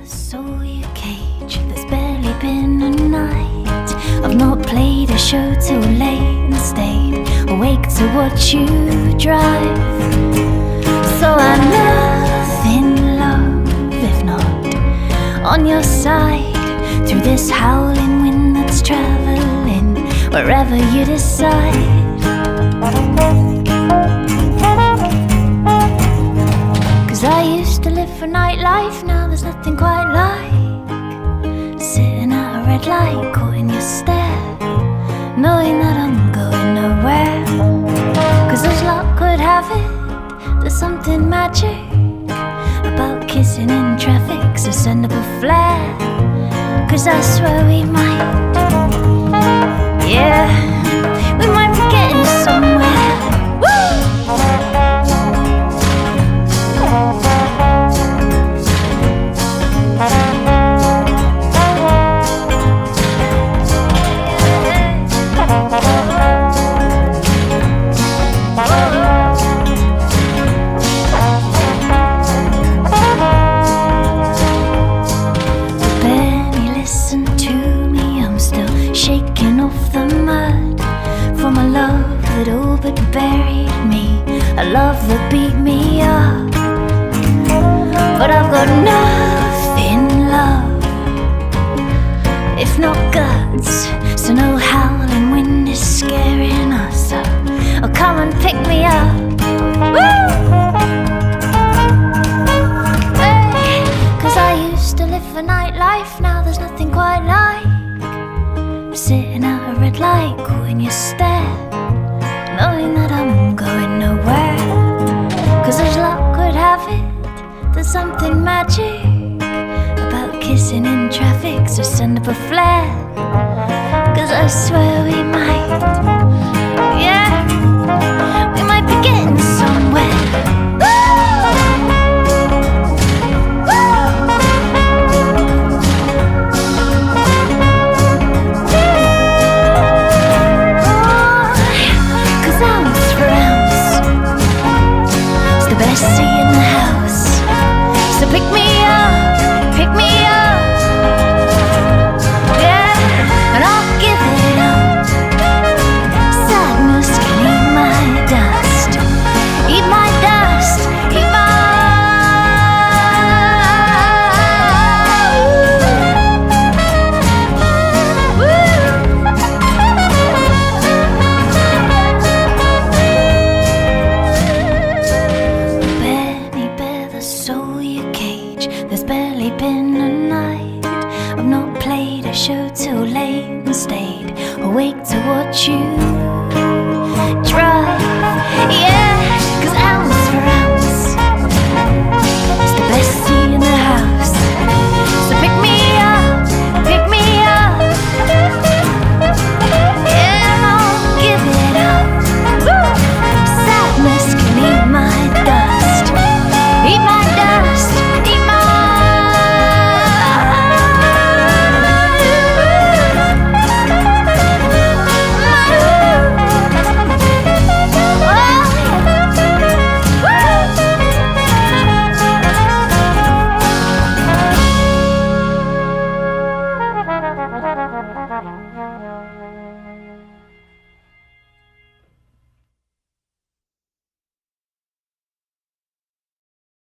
the soul you cage. There's barely been a night I've not played a show too late and stayed awake to watch you drive. So I'm nothing, love, if not on your side through this howling wind that's traveling wherever you decide. I used to live for nightlife, now there's nothing quite like sitting at a red light, caught in your stare, knowing that I'm going nowhere. Cause as luck would have it, there's something magic about kissing in traffic, so send up a flare. Cause I swear we might, yeah, we might be getting somewhere. Shaking off the mud from a love that all but buried me, a love that beat me up. But I've got nothing, love, if not guts, so no howling wind is scaring us up. Oh, come and pick me up. Woo! Hey, cause I used to live for nightlife, now there's nothing quite like sitting at a red light, caught in your stare, knowing that I'm going nowhere. Cause as luck would have it, there's something magic about kissing in traffic, so send up a flare. Cause I swear we might, yeah, we might be getting somewhere. Best seat in the house, so pick me up, yeah, and I'll give it up. Sadness can eat my dust, eat my dust, eat my soul you cage. There's barely been a night I've not played a show till late and stayed awake to watch you